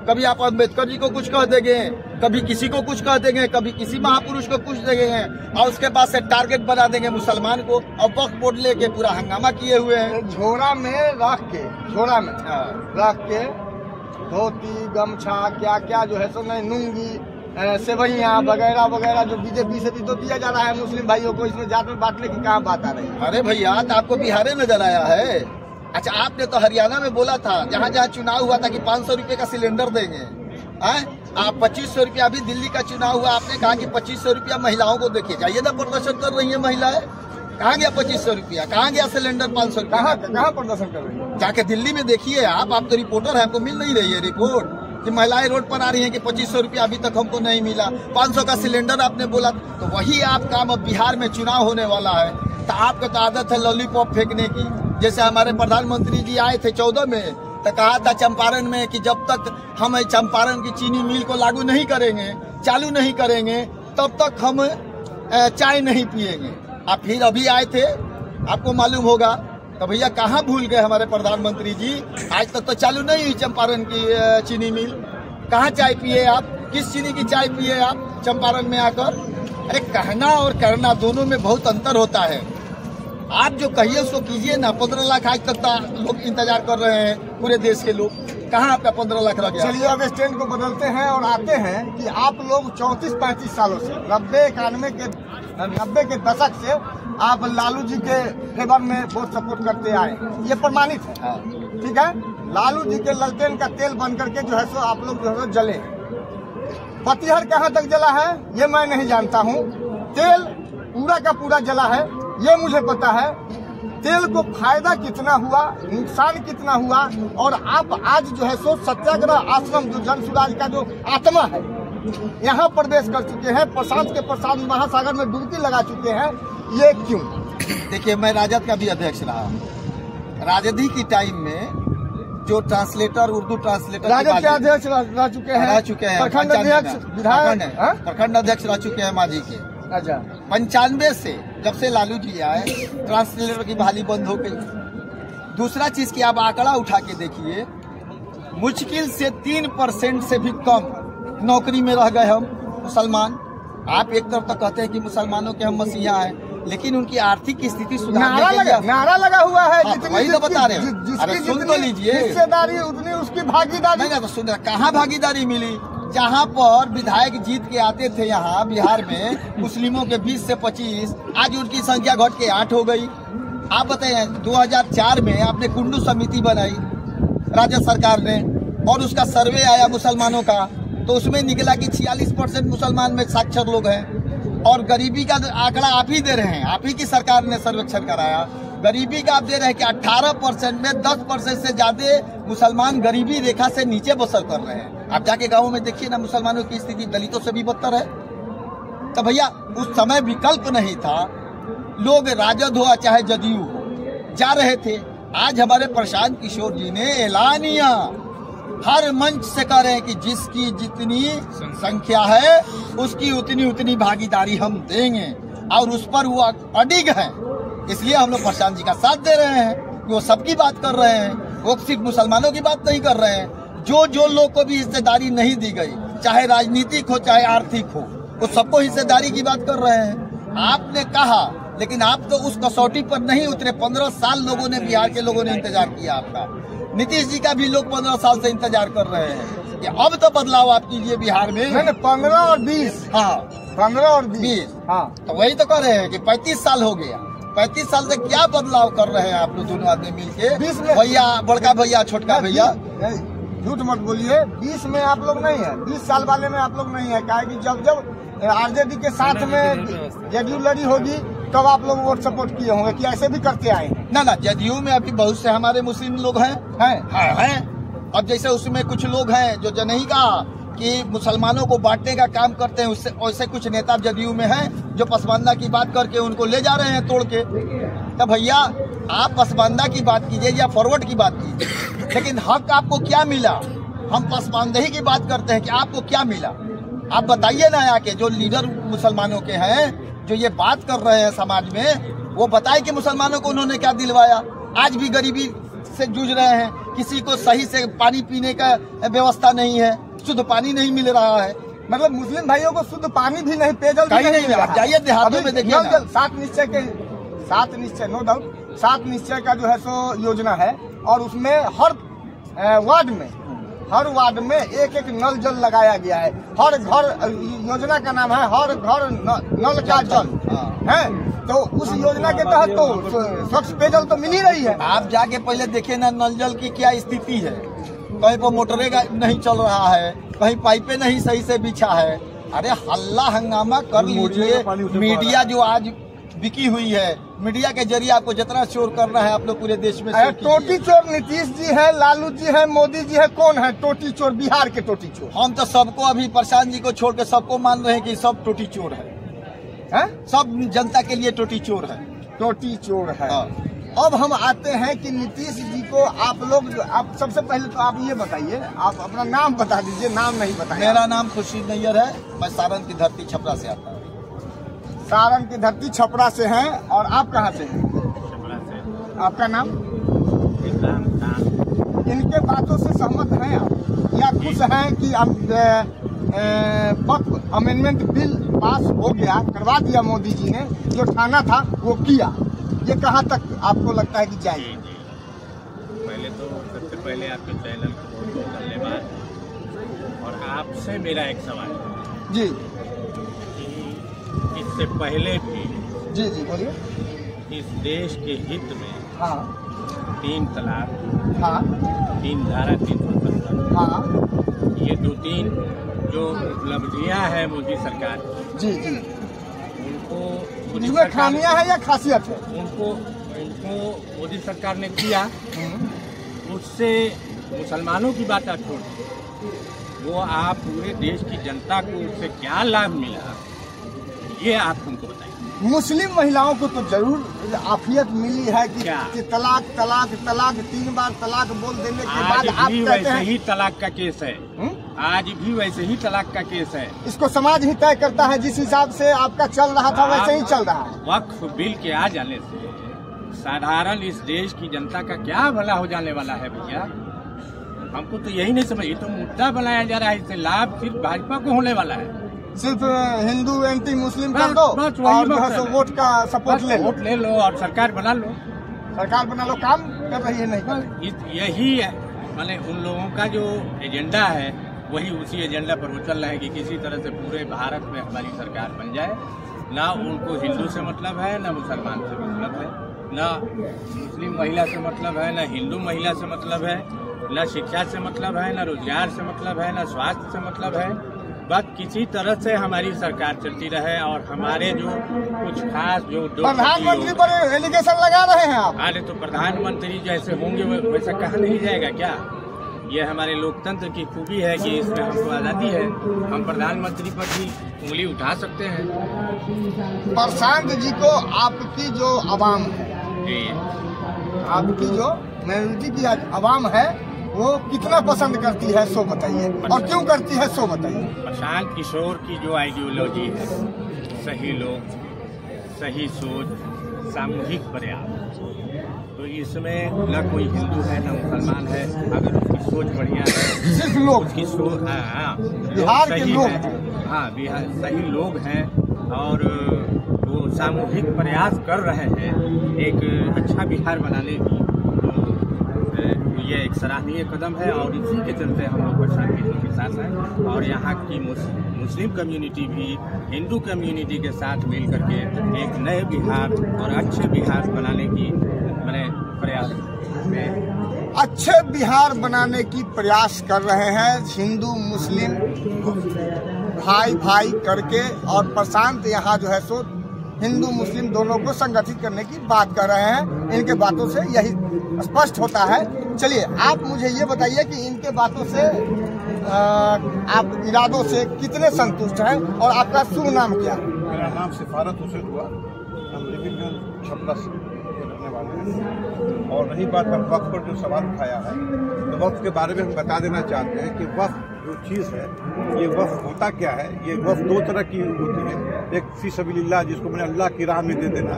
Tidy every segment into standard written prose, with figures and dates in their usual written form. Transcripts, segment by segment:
कभी आप अम्बेडकर जी को कुछ कह देंगे, कभी किसी को कुछ कह देंगे, कभी किसी महापुरुष को कुछ देंगे और उसके बाद से टारगेट बना देंगे मुसलमान को और वक्फ बोर्ड लेके पूरा हंगामा किए हुए हैं। झोरा में रख के धोती गमछा क्या क्या जो है सो नहीं नूंगी सेवैयाँ वगैरह वगैरह जो बीजेपी से भी तो दिया जा रहा है मुस्लिम भाइयों को, इसमें जात में बांटने की कहाँ बात आ रही है? अरे भैया तो आपको बिहार में नजर आया है? अच्छा आपने तो हरियाणा में बोला था जहाँ जहाँ चुनाव हुआ था कि 500 रुपए का सिलेंडर देंगे, आप 2500 रुपया। अभी दिल्ली का चुनाव हुआ, आपने कहा कि 2500 रुपया महिलाओं को देखिए, जाइए ना प्रदर्शन कर रही है महिलाएं। कहाँ गया 2500 रुपया, कहाँ गया सिलेंडर 500 रुपया? कहाँ प्रदर्शन कर रही है? जाके दिल्ली में देखिए आप तो रिपोर्टर है, आपको मिल नहीं रही है रिपोर्ट कि महिलाएं रोड पर आ रही हैं कि 2500 रुपया अभी तक हमको नहीं मिला, 500 का सिलेंडर आपने बोला। तो वही आप काम अब बिहार में चुनाव होने वाला है तो आपको तो आदत है लॉलीपॉप फेंकने की। जैसे हमारे प्रधानमंत्री जी आए थे 14 में तो कहा था चंपारण में कि जब तक हम चंपारण की चीनी मिल को लागू नहीं करेंगे, चालू नहीं करेंगे, तब तक हम चाय नहीं पिएंगे। आप फिर अभी आए थे, आपको मालूम होगा। तो भैया कहाँ भूल गए हमारे प्रधानमंत्री जी? आज तक तो चालू नहीं हुई चंपारण की चीनी मिल। कहाँ चाय पिए आप? किस चीनी की चाय पिए आप चंपारण में आकर? अरे कहना और करना दोनों में बहुत अंतर होता है। आप जो कहिए उसको कीजिए ना। 15 लाख आज तक लोग इंतजार कर रहे हैं, पूरे देश के लोग। कहाँ आपका 15 लाख लग गया? चलिए अब स्टैंड को बदलते हैं और आते हैं कि आप लोग 34-35 सालों से 90 के दशक से आप लालू जी के फेवर में वोट सपोर्ट करते आए, ये प्रमाणित है। ठीक है, लालू जी के ललटेन का तेल बन करके जो है सो आप लोग जो है जले। पतिहर कहाँ तक जला है ये मैं नहीं जानता हूँ, तेल पूरा का पूरा जला है ये मुझे पता है। तेल को फायदा कितना हुआ, नुकसान कितना हुआ, और आप आज जो है सो सत्याग्रह आश्रम जो जन सुराज का जो आत्मा है यहाँ प्रवेश कर चुके हैं, प्रशांत के प्रशांत महासागर में डुबकी लगा चुके हैं। ये क्यों? देखिए मैं राजद का भी अध्यक्ष रहा। राजद ही की टाइम में जो ट्रांसलेटर, उर्दू ट्रांसलेटर राजद के अध्यक्ष रह चुके हैं, प्रखंड अध्यक्ष, विधायक, प्रखंड अध्यक्ष रह चुके हैं मांझी के। अच्छा 95 से जब से लालू जी आए ट्रांसलेटर की बहाली बंद हो गई। दूसरा चीज की आप आंकड़ा उठा के देखिए, मुश्किल से 3% से भी कम नौकरी में रह गए हम मुसलमान। आप एक तरफ तो कहते हैं कि मुसलमानों के हम मसीहा हैं, लेकिन उनकी आर्थिक स्थिति सुधारने के लिए नारा लगा हुआ है। वही तो बता रहे हैं। अरे सुन तो लीजिए, हिस्सेदारी उतनी उसकी भागीदारी नहीं तो सुन, कहाँ भागीदारी मिली? जहाँ पर विधायक जीत के आते थे यहाँ बिहार में मुस्लिमों के 20 से 25, आज उनकी संख्या घट के 8 हो गई। आप बताइए 2004 में आपने कुंडू समिति बनाई राज्य सरकार ने और उसका सर्वे आया मुसलमानों का, तो उसमें निकला कि 46% मुसलमान में साक्षर लोग हैं। और गरीबी का आंकड़ा आप ही दे रहे हैं, आप ही की सरकार ने सर्वेक्षण कराया। गरीबी का आप दे रहे हैं कि 18% में 10% से ज्यादा मुसलमान गरीबी रेखा से नीचे बसर कर रहे हैं। आप जाके गाँव में देखिए ना, मुसलमानों की स्थिति दलितों से भी बदतर है। तो भैया उस समय विकल्प नहीं था, लोग राजद हो चाहे जदयू हो जा रहे थे। आज हमारे प्रशांत किशोर जी ने ऐलानिया हर मंच से कह रहे हैं कि जिसकी जितनी संख्या है उसकी उतनी उतनी भागीदारी हम देंगे, और उस पर वो अडिग है। इसलिए हम लोग प्रशांत जी का साथ दे रहे हैं कि वो सबकी बात कर रहे हैं, वो सिर्फ मुसलमानों की बात नहीं कर रहे हैं। जो लोग को भी हिस्सेदारी नहीं दी गई, चाहे राजनीतिक हो चाहे आर्थिक हो, वो सबको हिस्सेदारी की बात कर रहे हैं। आपने कहा, लेकिन आप तो उस कसौटी पर नहीं उतरे। 15 साल लोगों ने, बिहार के लोगों ने इंतजार किया आपका। नीतीश जी का भी लोग 15 साल से इंतजार कर रहे हैं कि अब तो बदलाव आप कीजिए बिहार में। 15 और 20, हाँ 15 और 20, हाँ तो वही तो कर रहे हैं कि 35 साल हो गया। 35 साल से क्या बदलाव कर रहे हैं आप लोग दोनों आदमी मिलके? भैया, बड़का भैया, छोटका भैया, झूठ मत बोलिए। 20 में आप लोग नहीं है, 20 साल वाले में आप लोग नहीं है। क्या कि जब आरजेडी के साथ में जदयू लड़ी होगी तब आप लोग वोट सपोर्ट किए होंगे, कि ऐसे भी करते आए? ना जदयू में अभी बहुत से हमारे मुस्लिम लोग हैं। अब जैसे उसमें कुछ लोग हैं जो नहीं कहा कि मुसलमानों को बांटने का काम करते हैं, उससे वैसे कुछ नेता जदयू में हैं जो पसमानदा की बात करके उनको ले जा रहे हैं तोड़ के। तब भैया आप पसमानदा की बात कीजिए या फॉरवर्ड की बात कीजिए, लेकिन हक आपको क्या मिला? हम पसमानदही की बात करते हैं कि आपको क्या मिला? आप बताइए ना, आके जो लीडर मुसलमानों के हैं जो ये बात कर रहे हैं समाज में, वो बताए कि मुसलमानों को उन्होंने क्या दिलवाया। आज भी गरीबी से जूझ रहे हैं, किसी को सही से पानी पीने का व्यवस्था नहीं है, शुद्ध पानी नहीं मिल रहा है। मतलब मुस्लिम भाइयों को शुद्ध पानी भी नहीं, पेयजल भी नहीं मिल रहा। आप जाइए देहातों में देखिए ना। 7 निश्चय नो डाउट 7 निश्चय का जो है सो योजना है, और उसमें हर वार्ड में एक नल जल लगाया गया है। हर घर, योजना का नाम है हर घर नल का जल है। तो उस योजना के तहत तो स्वच्छ पेयजल तो मिल ही रही है। आप जाके पहले देखिए ना नल जल की क्या स्थिति है। कहीं पर मोटरेगा नहीं चल रहा है, कहीं पाइपें नहीं सही से बिछा है। अरे हल्ला हंगामा कर लीजिए। मीडिया जो आज बिकी हुई है, मीडिया के जरिए आपको जितना चोर करना है आप लोग पूरे देश में टोटी चोर नीतीश जी है, लालू जी है, मोदी जी है। कौन है टोटी चोर? बिहार के टोटी चोर। हम तो सबको अभी प्रशांत जी को छोड़ के सबको मान रहे हैं कि सब टोटी चोर है। सब जनता के लिए टोटी चोर है, टोटी चोर है। अब हम आते हैं कि नीतीश जी को आप लोग, आप सबसे पहले तो आप ये बताइए, आप अपना नाम बता दीजिए। नाम नहीं बताया। मेरा नाम खुर्शीद नैयर है, मैं सारण की धरती छपरा से आता हूँ। सारण की धरती छपरा से हैं, और आप कहाँ से हैं? छपरा से। आपका नाम? इनके बातों से सहमत हैं आप, या खुश हैं कि अमेंडमेंट बिल पास हो गया, करवा दिया मोदी जी ने, जो ठाना था वो किया? ये कहाँ तक आपको लगता है कि जाएगी? पहले तो सबसे पहले आपके चैनल को बहुत बहुत धन्यवाद। और आपसे मेरा एक सवाल है जी, कि इससे पहले भी जी बोलिए। इस देश के हित में हाँ 3 तलाक, हाँ 3 धारा 370, हाँ, ये 2-3 जो उपलब्धियां हैं मोदी सरकार की, जी उनको इसमें खामियां है या खासियत है? उनको मोदी सरकार ने किया। उससे मुसलमानों की बात आप छोड़, वो आप पूरे देश की जनता को उससे क्या लाभ मिला, ये आप हमको बताइए। मुस्लिम महिलाओं को तो जरूर आफियत मिली है कि तलाक तलाक तलाक 3 बार तलाक बोल देने के बाद आप कहते हैं ही तलाक का केस है। आज भी वैसे ही तलाक का केस है। इसको समाज ही तय करता है, जिस हिसाब से आपका चल रहा था वैसे ही चल रहा है। वक्फ बिल के आ जाने से साधारण इस देश की जनता का क्या भला हो जाने वाला है भैया? हमको तो यही नहीं समझ। ये तो मुद्दा बनाया जा रहा है, इससे लाभ सिर्फ भाजपा को होने वाला है। सिर्फ हिंदू एंटी मुस्लिम कर दो और जो है सो वोट का सपोर्ट ले लो और सरकार बना लो। सरकार बना लो, काम कर रही है नहीं? यही माने उन लोगों का जो एजेंडा है वही उसी एजेंडा पर वो चल रहा है कि किसी तरह से पूरे भारत में हमारी सरकार बन जाए। ना उनको हिंदू से मतलब है, ना मुसलमान से मतलब है, ना मुस्लिम महिला से मतलब है, ना हिंदू महिला से मतलब है, ना शिक्षा से मतलब है, ना रोजगार से मतलब है, ना स्वास्थ्य से मतलब है। बस किसी तरह से हमारी सरकार चलती रहे और हमारे जो कुछ खास जो प्रधानमंत्री पर एलिगेशन लगा रहे हैं आप। अरे तो प्रधानमंत्री जैसे होंगे वैसा कहा नहीं जाएगा क्या? ये हमारे लोकतंत्र की खूबी है कि इसमें हमको आज़ादी है। हम प्रधानमंत्री पर भी उंगली उठा सकते हैं। प्रशांत जी को आपकी जो आवाम है, आपकी जो मेजोरिटी की आवाम है, वो कितना पसंद करती है सो बताइए, और क्यों करती है सो बताइए। प्रशांत किशोर की जो आइडियोलॉजी है, सही लोग, सही सोच, सामूहिक प्रयास, तो इसमें न कोई हिंदू है न मुसलमान है। अगर उसकी सोच बढ़िया है, सिर्फ लोग, उसकी सोच बिहार के लोग हैं। हाँ, बिहार सही लोग हैं और वो सामूहिक प्रयास कर रहे हैं एक अच्छा बिहार बनाने की। ये एक सराहनीय कदम है और इसी के चलते हम लोग प्रशांत किशोर के साथ हैं। और यहाँ की मुस्लिम कम्युनिटी भी हिंदू कम्युनिटी के साथ मिल करके एक नए बिहार और अच्छे बिहार बनाने की प्रयास में अच्छे बिहार बनाने की प्रयास कर रहे हैं। हिंदू मुस्लिम भाई भाई करके, और प्रशांत यहाँ जो है सो हिंदू मुस्लिम दोनों को संगठित करने की बात कर रहे हैं। इनके बातों से यही स्पष्ट होता है। चलिए आप मुझे ये बताइए कि इनके बातों से आप इरादों से कितने संतुष्ट हैं, और आपका शुभ नाम क्या है? मेरा नाम सिफारत हुसैन हुआ। हम लिविंगगंज छपरा से रहने वाले हैं। और रही बात हम वक्फ पर जो सवाल उठाया है, तो वक्फ के बारे में हम बता देना चाहते हैं कि वक्फ जो चीज़ है, ये वक्फ होता क्या है। ये वक्फ 2 तरह की होती है। एक फी सबीलिल्लाह, जिसको मैंने अल्लाह की राह में दे देना,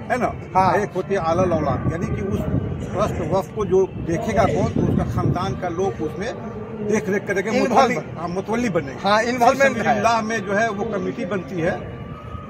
है ना। हाँ। एक होती है आला औलाद, यानी कि उस ट्रस्ट वक्फ को जो देखेगा कौन, तो उसका खानदान का लोग उसमें देख रेख करेंगे, मुतवल्ली बनेंगे। हाँ, इन्वॉल्वमेंट है। में जो है वो कमेटी बनती है,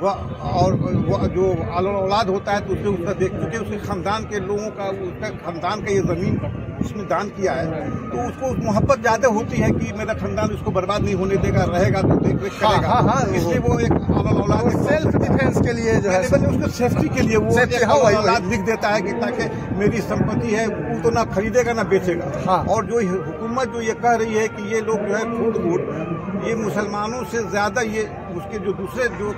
और वो जो आला औलाद होता है तो उसका देख, क्योंकि उसके खानदान के लोगों का, उसका खानदान का ये जमीन उसमें दान किया है, तो उसको मोहब्बत ज्यादा होती है कि मेरा खानदान उसको बर्बाद नहीं होने देगा, रहेगा तो देख रेख करेगा। इसलिए वो एक आला औलाद सेल्फ डिफेंस के लिए जो है, उसको सेफ्टी के लिए वो औलाद लिख देता है कि ताकि मेरी संपत्ति है वो तो ना खरीदेगा ना बेचेगा। और जो हुकूमत जो ये कह रही है कि ये लोग जो है फूट ये मुसलमानों से ज्यादा ये उसके जो दूसरे जो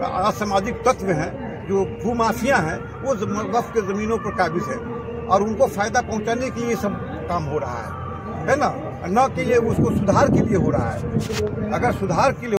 असामाजिक तत्व हैं, जो भूमाफिया हैं, वो वक्फ के जमीनों पर काबिज है, और उनको फायदा पहुंचाने के लिए ये सब काम हो रहा है ना, न कि ये उसको सुधार के लिए हो रहा है। अगर सुधार के लिए